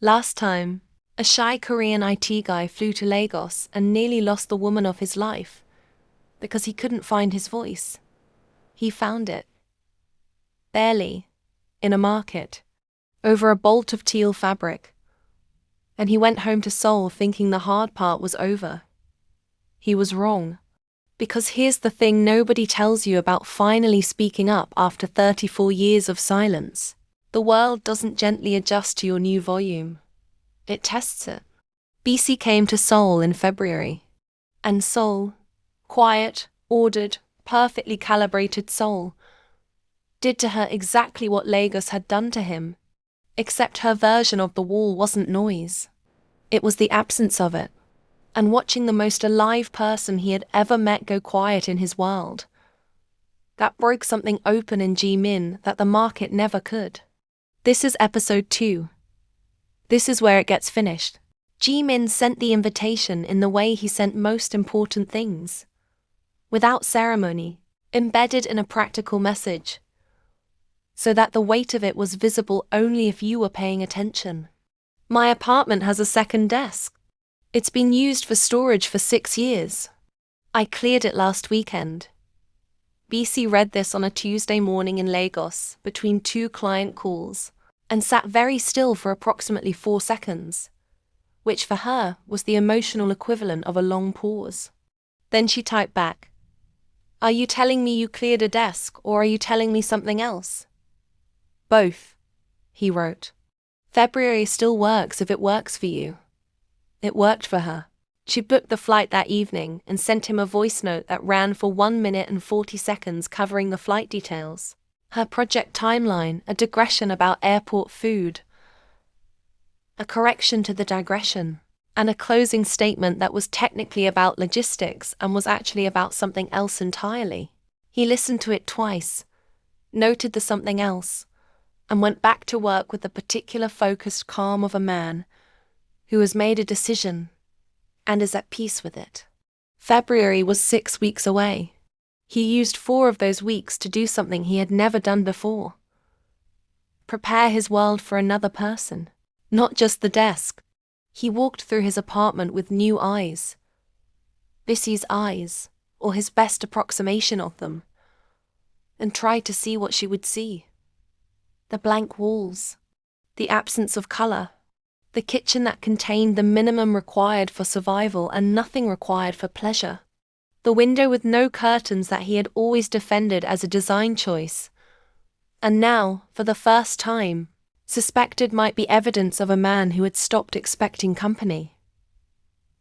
Last time, a shy Korean IT guy flew to Lagos and nearly lost the woman of his life because he couldn't find his voice. He found it. Barely. In a market. Over a bolt of teal fabric. And he went home to Seoul thinking the hard part was over. He was wrong. Because here's the thing nobody tells you about finally speaking up after 34 years of silence. The world doesn't gently adjust to your new volume. It tests it. BC came to Seoul in February. And Seoul, quiet, ordered, perfectly calibrated Seoul, did to her exactly what Lagos had done to him. Except her version of the wall wasn't noise. It was the absence of it. And watching the most alive person he had ever met go quiet in his world. That broke something open in Jimin that the market never could. This is episode 2. This is where it gets finished. Jimin sent the invitation in the way he sent most important things. Without ceremony, embedded in a practical message. So that the weight of it was visible only if you were paying attention. My apartment has a second desk. It's been used for storage for 6 years. I cleared it last weekend. BC read this on a Tuesday morning in Lagos, between 2 client calls, and sat very still for approximately 4 seconds, which for her was the emotional equivalent of a long pause. Then she typed back, "Are you telling me you cleared a desk, or are you telling me something else?" "Both," he wrote. "February still works if it works for you." It worked for her. She booked the flight that evening and sent him a voice note that ran for 1 minute and 40 seconds covering the flight details, her project timeline, a digression about airport food, a correction to the digression, and a closing statement that was technically about logistics and was actually about something else entirely. He listened to it twice, noted the something else, and went back to work with the particular focused calm of a man who has made a decision and is at peace with it. February was 6 weeks away. He used 4 of those weeks to do something he had never done before. Prepare his world for another person, not just the desk. He walked through his apartment with new eyes. Bissy's eyes, or his best approximation of them, and tried to see what she would see. The blank walls, the absence of color, the kitchen that contained the minimum required for survival and nothing required for pleasure. The window with no curtains that he had always defended as a design choice, and now, for the first time, suspected might be evidence of a man who had stopped expecting company.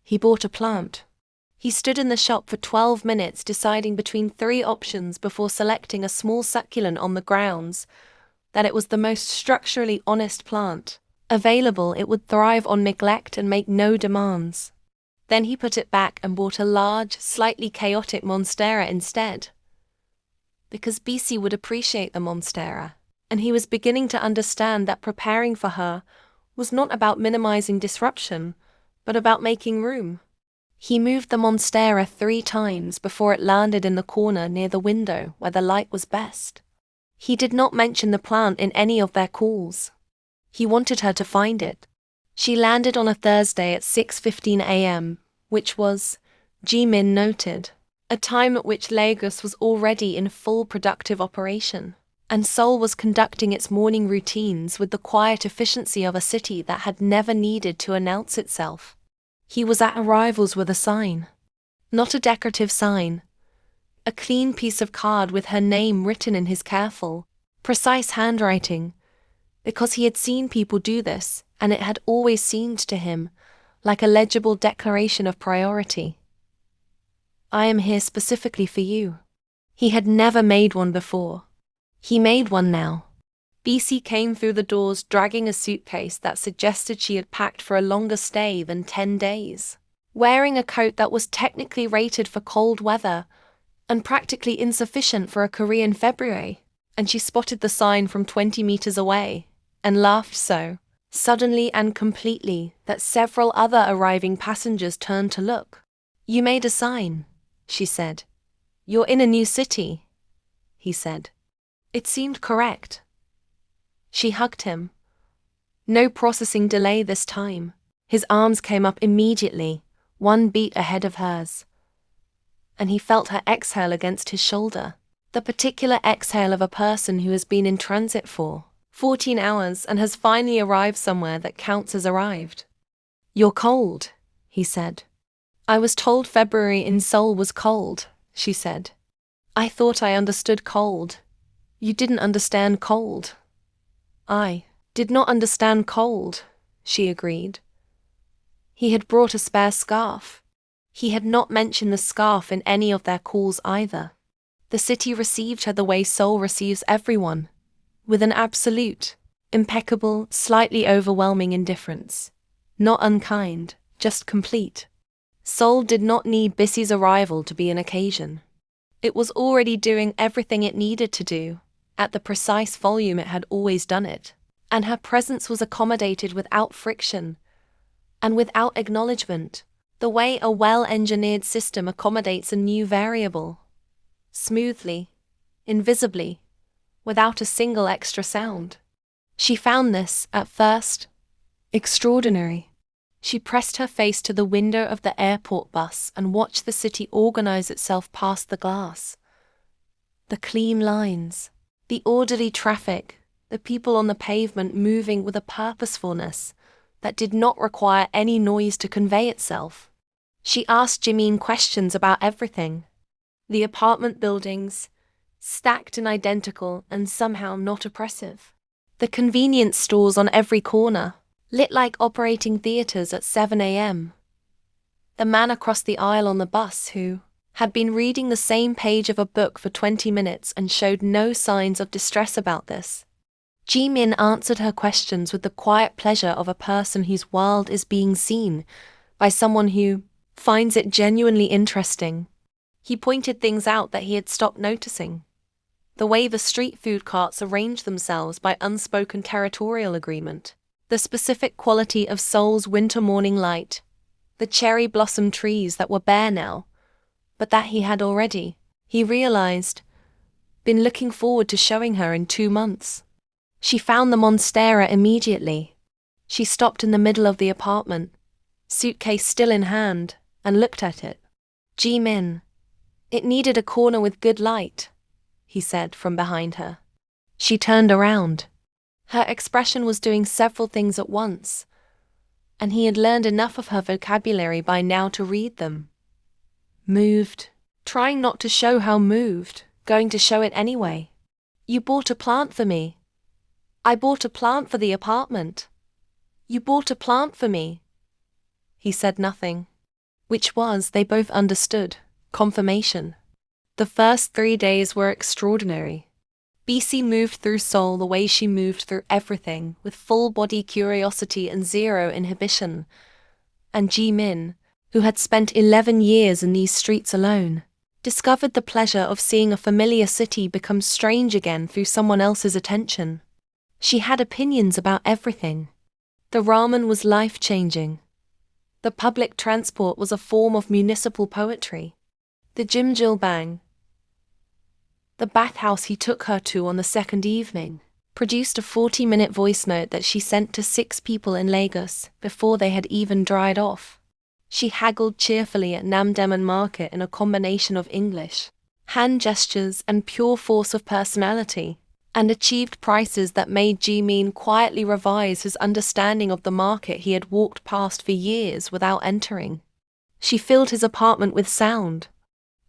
He bought a plant. He stood in the shop for 12 minutes deciding between 3 options before selecting a small succulent on the grounds that it was the most structurally honest plant available. It would thrive on neglect and make no demands. Then he put it back and bought a large, slightly chaotic monstera instead. Because BC would appreciate the monstera, and he was beginning to understand that preparing for her was not about minimizing disruption, but about making room. He moved the monstera 3 times before it landed in the corner near the window where the light was best. He did not mention the plant in any of their calls. He wanted her to find it. She landed on a Thursday at 6:15 a.m., which was, Jimin noted, a time at which Lagos was already in full productive operation, and Seoul was conducting its morning routines with the quiet efficiency of a city that had never needed to announce itself. He was at arrivals with a sign. Not a decorative sign. A clean piece of card with her name written in his careful, precise handwriting, because he had seen people do this, and it had always seemed to him like a legible declaration of priority. "I am here specifically for you." He had never made one before. He made one now. BC came through the doors dragging a suitcase that suggested she had packed for a longer stay than 10 days, wearing a coat that was technically rated for cold weather and practically insufficient for a Korean February, and she spotted the sign from 20 meters away and laughed so, suddenly and completely, that several other arriving passengers turned to look. "You made a sign," she said. "You're in a new city," he said. It seemed correct. She hugged him. No processing delay this time. His arms came up immediately, one beat ahead of hers. And he felt her exhale against his shoulder. The particular exhale of a person who has been in transit for 14 hours and has finally arrived somewhere that counts as arrived. "You're cold," he said. "I was told February in Seoul was cold," she said. "I thought I understood cold." "You didn't understand cold." "I did not understand cold," she agreed. He had brought a spare scarf. He had not mentioned the scarf in any of their calls either. The city received her the way Seoul receives everyone, with an absolute, impeccable, slightly overwhelming indifference. Not unkind, just complete. Seoul did not need Bissy's arrival to be an occasion. It was already doing everything it needed to do, at the precise volume it had always done it, and her presence was accommodated without friction and without acknowledgement, the way a well-engineered system accommodates a new variable. Smoothly, invisibly, without a single extra sound. She found this, at first, extraordinary. She pressed her face to the window of the airport bus and watched the city organize itself past the glass. The clean lines, the orderly traffic, the people on the pavement moving with a purposefulness that did not require any noise to convey itself. She asked Jimin questions about everything. The apartment buildings, stacked and identical and somehow not oppressive. The convenience stores on every corner, lit like operating theaters at 7 a.m. The man across the aisle on the bus who had been reading the same page of a book for 20 minutes and showed no signs of distress about this. Jimin answered her questions with the quiet pleasure of a person whose world is being seen by someone who finds it genuinely interesting. He pointed things out that he had stopped noticing. The way the street food carts arranged themselves by unspoken territorial agreement. The specific quality of Seoul's winter morning light. The cherry blossom trees that were bare now, but that he had already, he realized, been looking forward to showing her in 2 months. She found the monstera immediately. She stopped in the middle of the apartment, suitcase still in hand, and looked at it. "Jimin, it needed a corner with good light," he said from behind her. She turned around. Her expression was doing several things at once, and he had learned enough of her vocabulary by now to read them. Moved, trying not to show how moved, going to show it anyway. "You bought a plant for me." "I bought a plant for the apartment." "You bought a plant for me." He said nothing, which was, they both understood, confirmation. The first 3 days were extraordinary. BC moved through Seoul the way she moved through everything, with full-body curiosity and zero inhibition. And Jimin, who had spent 11 years in these streets alone, discovered the pleasure of seeing a familiar city become strange again through someone else's attention. She had opinions about everything. The ramen was life-changing. The public transport was a form of municipal poetry. The jjimjilbang, the bathhouse he took her to on the second evening, produced a 40-minute voice note that she sent to 6 people in Lagos before they had even dried off. She haggled cheerfully at Namdaemun Market in a combination of English, hand gestures and pure force of personality, and achieved prices that made Jimin quietly revise his understanding of the market he had walked past for years without entering. She filled his apartment with sound.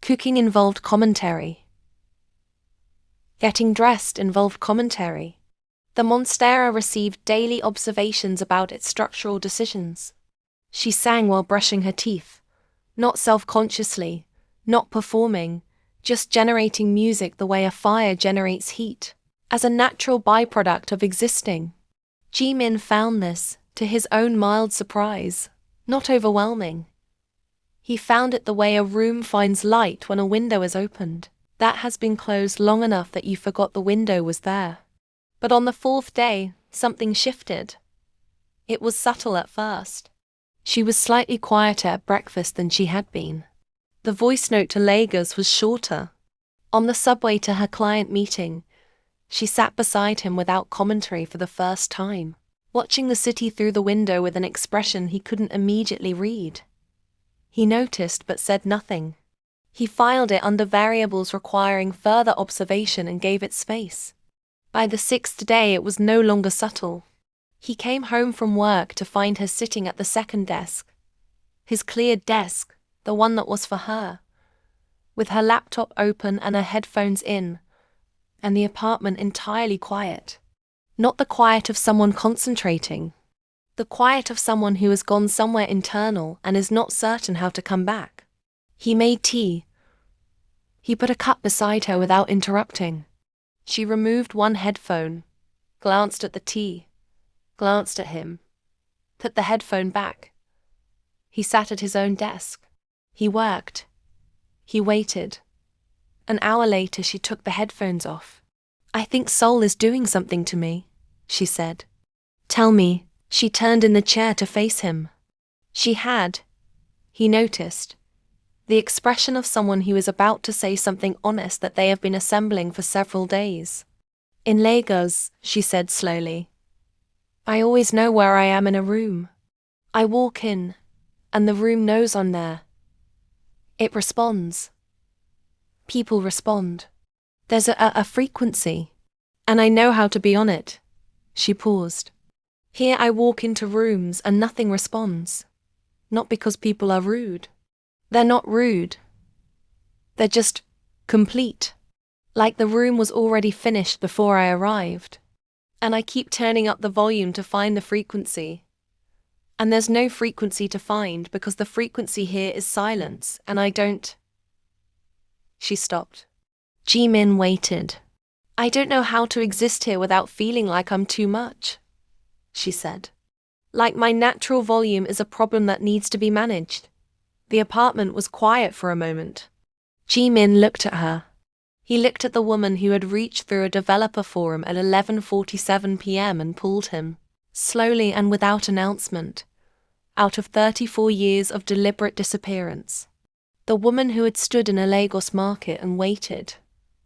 Cooking involved commentary. Getting dressed involved commentary. The monstera received daily observations about its structural decisions. She sang while brushing her teeth, not self-consciously, not performing, just generating music the way a fire generates heat, as a natural byproduct of existing. Jimin found this, to his own mild surprise, not overwhelming. He found it the way a room finds light when a window is opened, that has been closed long enough that you forgot the window was there. But on the 4th day, something shifted. It was subtle at first. She was slightly quieter at breakfast than she had been. The voice note to Lagos was shorter. On the subway to her client meeting, she sat beside him without commentary for the first time. watching the city through the window with an expression he couldn't immediately read. He noticed but said nothing. He filed it under variables requiring further observation and gave it space. By the 6th day it was no longer subtle. He came home from work to find her sitting at the second desk. His cleared desk, the one that was for her, with her laptop open and her headphones in, and the apartment entirely quiet. Not the quiet of someone concentrating. The quiet of someone who has gone somewhere internal and is not certain how to come back. He made tea. He put a cup beside her without interrupting. She removed one headphone, glanced at the tea, glanced at him, put the headphone back. He sat at his own desk. He worked. He waited. An hour later she took the headphones off. "I think Soul is doing something to me," she said. "Tell me." She turned in the chair to face him. She had, he noticed, the expression of someone who is about to say something honest that they have been assembling for several days. "In Lagos," she said slowly, "I always know where I am in a room. I walk in, and the room knows I'm there. It responds. People respond. There's a frequency, and I know how to be on it." She paused. "Here I walk into rooms and nothing responds. Not because people are rude. They're not rude. They're just complete. Like the room was already finished before I arrived. And I keep turning up the volume to find the frequency. And there's no frequency to find because the frequency here is silence, and I don't..." She stopped. Jimin waited. "I don't know how to exist here without feeling like I'm too much," she said. "Like my natural volume is a problem that needs to be managed." The apartment was quiet for a moment. Jimin looked at her. He looked at the woman who had reached through a developer forum at 11:47 p.m. and pulled him, slowly and without announcement, out of 34 years of deliberate disappearance. The woman who had stood in a Lagos market and waited,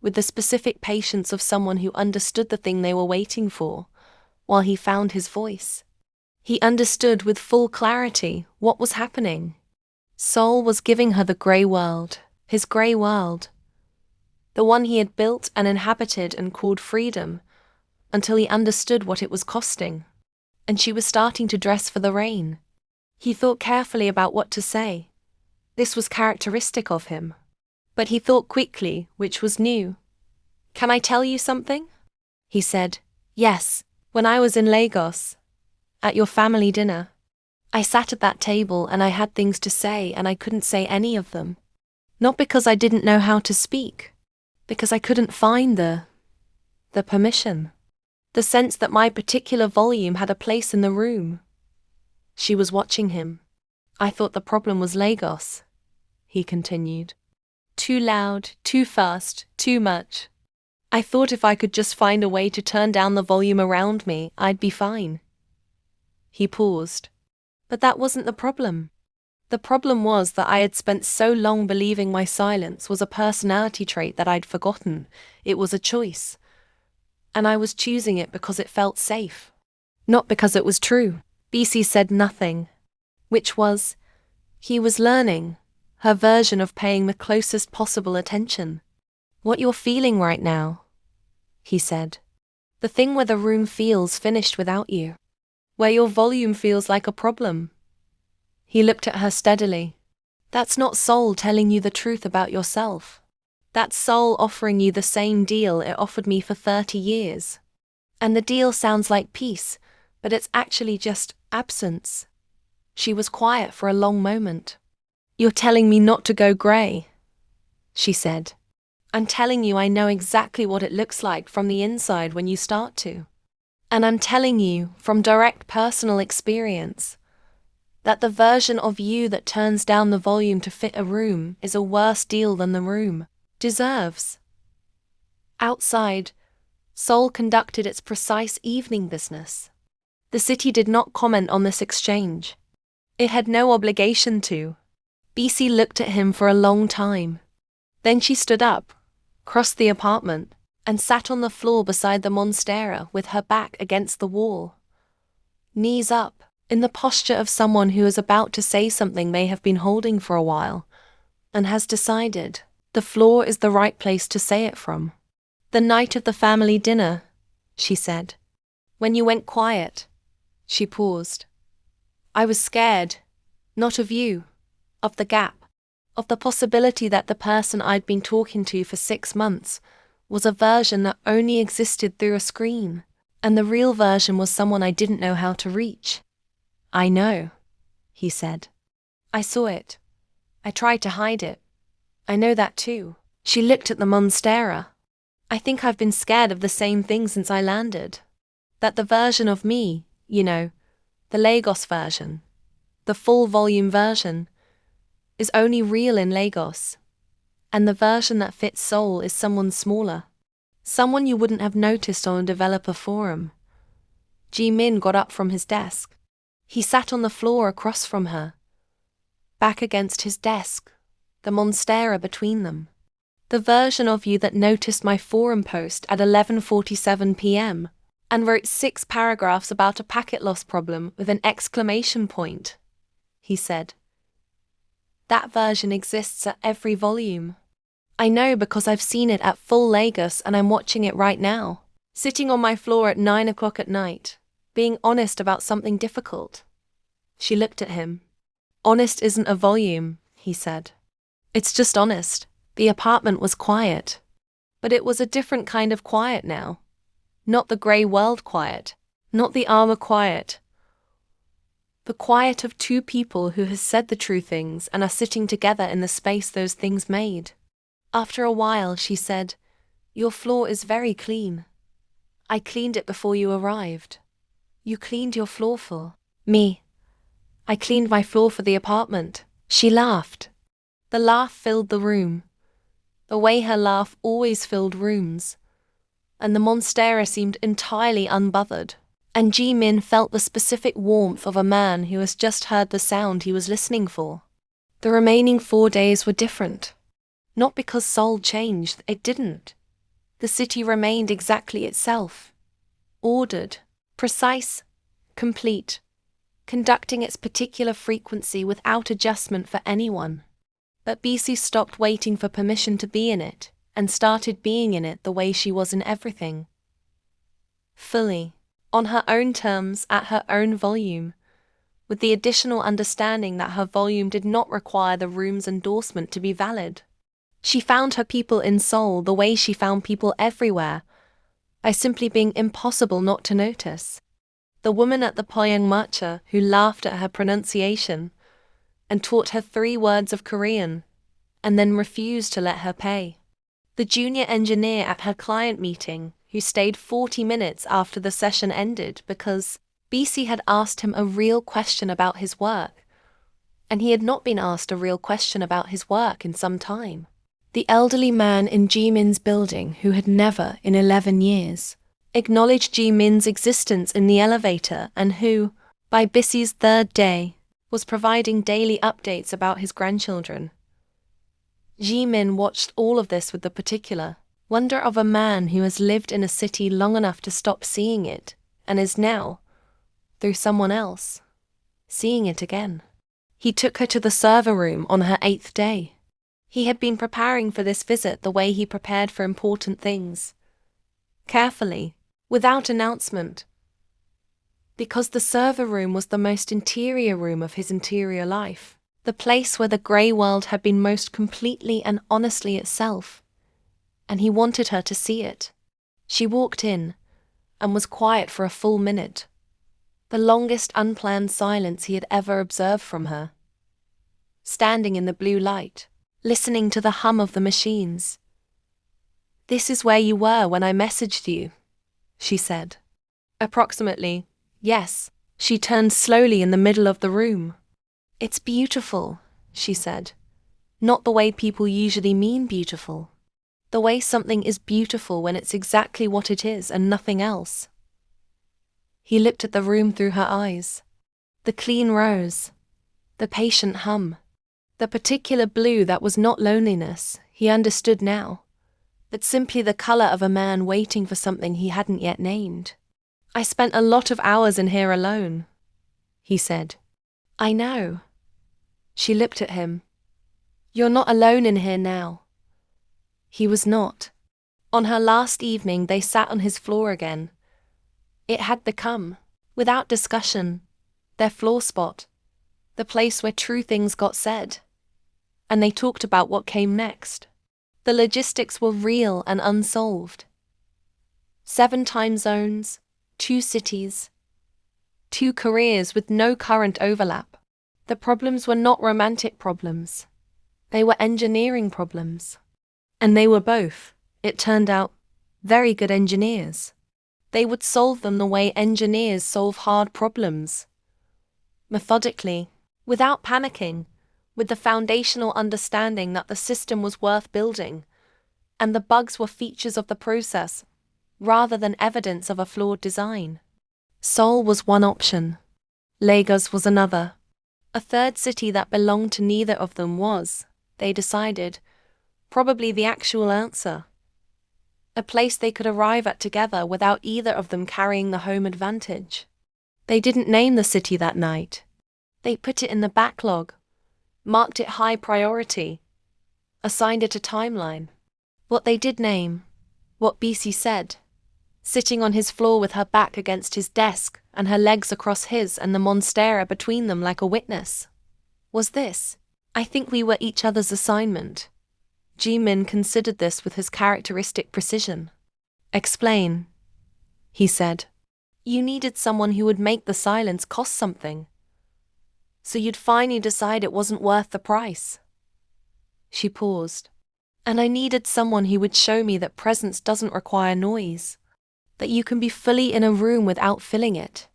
with the specific patience of someone who understood the thing they were waiting for, while he found his voice. He understood with full clarity what was happening. Soul was giving her the grey world, his grey world, the one he had built and inhabited and called freedom, until he understood what it was costing. And she was starting to dress for the rain. He thought carefully about what to say. This was characteristic of him. But he thought quickly, which was new. "Can I tell you something?" he said. "Yes. When I was in Lagos, at your family dinner, I sat at that table and I had things to say and I couldn't say any of them. Not because I didn't know how to speak, because I couldn't find the permission, the sense that my particular volume had a place in the room." She was watching him. "I thought the problem was Lagos," he continued. "Too loud, too fast, too much. I thought if I could just find a way to turn down the volume around me, I'd be fine." He paused. "But that wasn't the problem. The problem was that I had spent so long believing my silence was a personality trait that I'd forgotten. It was a choice. And I was choosing it because it felt safe. Not because it was true." BC said nothing. Which was, he was learning, her version of paying the closest possible attention. "What you're feeling right now," he said. "The thing where the room feels finished without you. Where your volume feels like a problem." He looked at her steadily. "That's not Soul telling you the truth about yourself. That's Soul offering you the same deal it offered me for 30 years. And the deal sounds like peace, but it's actually just absence." She was quiet for a long moment. "You're telling me not to go grey," she said. "I'm telling you I know exactly what it looks like from the inside when you start to. And I'm telling you, from direct personal experience, that the version of you that turns down the volume to fit a room is a worse deal than the room deserves." Outside, Soul conducted its precise evening business. The city did not comment on this exchange. It had no obligation to. BC looked at him for a long time. Then she stood up, crossed the apartment, and sat on the floor beside the monstera with her back against the wall. knees up, in the posture of someone who is about to say something they have been holding for a while, and has decided the floor is the right place to say it from. The night of the family dinner, she said. When you went quiet. She paused. I was scared. Not of you. Of the gap. Of the possibility that the person I'd been talking to for 6 months was a version that only existed through a screen, and the real version was someone I didn't know how to reach. I know, he said. I saw it. I tried to hide it. I know that too. She looked at the monstera. I think I've been scared of the same thing since I landed. That the version of me, you know, the Lagos version, the full volume version, is only real in Lagos. And the version that fits Seoul is someone smaller. Someone you wouldn't have noticed on a developer forum. Ji-min got up from his desk. He sat on the floor across from her. Back against his desk, the monstera between them. The version of you that noticed my forum post at 11:47 p.m. and wrote 6 paragraphs about a packet loss problem with an exclamation point, he said. That version exists at every volume. I know because I've seen it at full Lagos and I'm watching it right now, sitting on my floor at 9 o'clock at night, being honest about something difficult. She looked at him. Honest isn't a volume, he said. It's just honest. The apartment was quiet. But it was a different kind of quiet now. Not the grey world quiet. Not the armor quiet. The quiet of 2 people who have said the true things and are sitting together in the space those things made. After a while, she said, Your floor is very clean. I cleaned it before you arrived. You cleaned your floor for me. I cleaned my floor for the apartment. She laughed. The laugh filled the room. The way her laugh always filled rooms. And the monstera seemed entirely unbothered. And Ji-min felt the specific warmth of a man who has just heard the sound he was listening for. The remaining 4 days were different. Not because Seoul changed, it didn't. The city remained exactly itself. Ordered, precise, complete, conducting its particular frequency without adjustment for anyone. But BC stopped waiting for permission to be in it, and started being in it the way she was in everything. Fully, on her own terms, at her own volume, with the additional understanding that her volume did not require the room's endorsement to be valid. She found her people in Seoul the way she found people everywhere, by simply being impossible not to notice. The woman at the Poyangmatcha who laughed at her pronunciation and taught her 3 words of Korean, and then refused to let her pay. The junior engineer at her client meeting who stayed 40 minutes after the session ended because BC had asked him a real question about his work, and he had not been asked a real question about his work in some time. The elderly man in Ji-min's building who had never, in 11 years, acknowledged Ji-min's existence in the elevator and who, by BC's 3rd day, was providing daily updates about his grandchildren. Ji-min watched all of this with the particular wonder of a man who has lived in a city long enough to stop seeing it, and is now, through someone else, seeing it again. He took her to the server room on her 8th day. He had been preparing for this visit the way he prepared for important things. Carefully, without announcement. Because the server room was the most interior room of his interior life. The place where the grey world had been most completely and honestly itself. And he wanted her to see it. She walked in, and was quiet for a full minute. The longest unplanned silence he had ever observed from her. Standing in the blue light, listening to the hum of the machines. This is where you were when I messaged you, she said. Approximately, yes. She turned slowly in the middle of the room. It's beautiful, she said. Not the way people usually mean beautiful. The way something is beautiful when it's exactly what it is and nothing else. He looked at the room through her eyes. The clean rose. The patient hum. The particular blue that was not loneliness, he understood now, but simply the colour of a man waiting for something he hadn't yet named. I spent a lot of hours in here alone, he said. I know. She looked at him. You're not alone in here now. He was not. On her last evening, they sat on his floor again. It had become, without discussion, their floor spot, the place where true things got said. And they talked about what came next. The logistics were real and unsolved. 7 time zones, 2 cities, 2 careers with no current overlap. The problems were not romantic problems. They were engineering problems. And they were both, it turned out, very good engineers. They would solve them the way engineers solve hard problems. Methodically, without panicking, with the foundational understanding that the system was worth building, and the bugs were features of the process, rather than evidence of a flawed design. Seoul was one option. Lagos was another. A third city that belonged to neither of them was, they decided, probably the actual answer. A place they could arrive at together without either of them carrying the home advantage. They didn't name the city that night. They put it in the backlog, marked it high priority, assigned it a timeline. What they did name, what BC said, sitting on his floor with her back against his desk and her legs across his and the monstera between them like a witness, was this: I think we were each other's assignment. Jimin considered this with his characteristic precision. Explain, he said. You needed someone who would make the silence cost something. So you'd finally decide it wasn't worth the price. She paused. And I needed someone who would show me that presence doesn't require noise, that you can be fully in a room without filling it.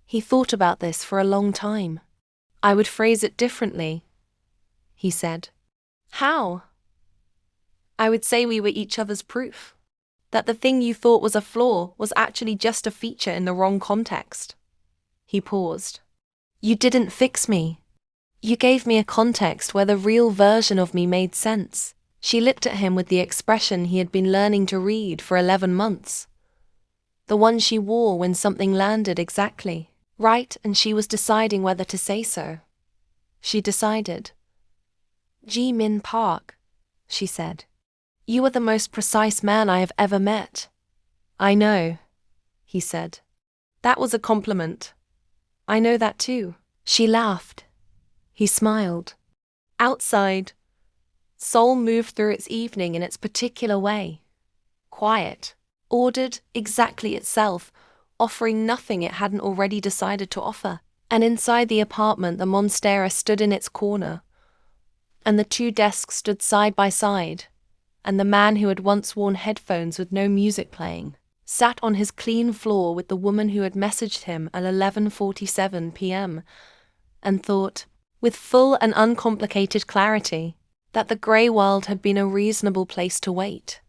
He thought about this for a long time. I would phrase it differently, he said. How? I would say we were each other's proof. That the thing you thought was a flaw was actually just a feature in the wrong context. He paused. You didn't fix me. You gave me a context where the real version of me made sense. She looked at him with the expression he had been learning to read for 11 months. The one she wore when something landed exactly right and she was deciding whether to say so. She decided. Ji-min Park, she said. You are the most precise man I have ever met. I know, he said. That was a compliment. I know that too. She laughed. He smiled. Outside, Seoul moved through its evening in its particular way. Quiet, ordered, exactly itself, offering nothing it hadn't already decided to offer. And inside the apartment the monstera stood in its corner, and the 2 desks stood side by side, and the man who had once worn headphones with no music playing sat on his clean floor with the woman who had messaged him at 11:47 p.m. and thought, with full and uncomplicated clarity, that the grey world had been a reasonable place to wait.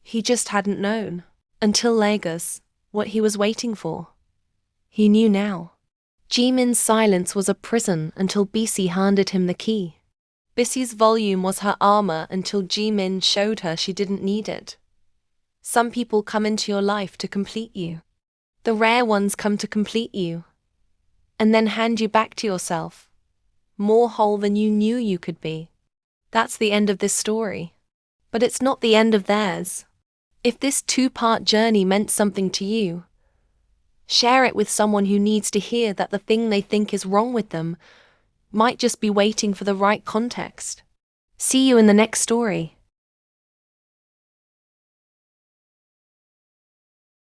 He just hadn't known, until Lagos, what he was waiting for. He knew now. Jimin's silence was a prison until BC handed him the key. Bissie's volume was her armor until Jimin showed her she didn't need it. Some people come into your life to complete you. The rare ones come to complete you, and then hand you back to yourself, more whole than you knew you could be. That's the end of this story. But it's not the end of theirs. If this 2-part journey meant something to you, share it with someone who needs to hear that the thing they think is wrong with them might just be waiting for the right context. See you in the next story.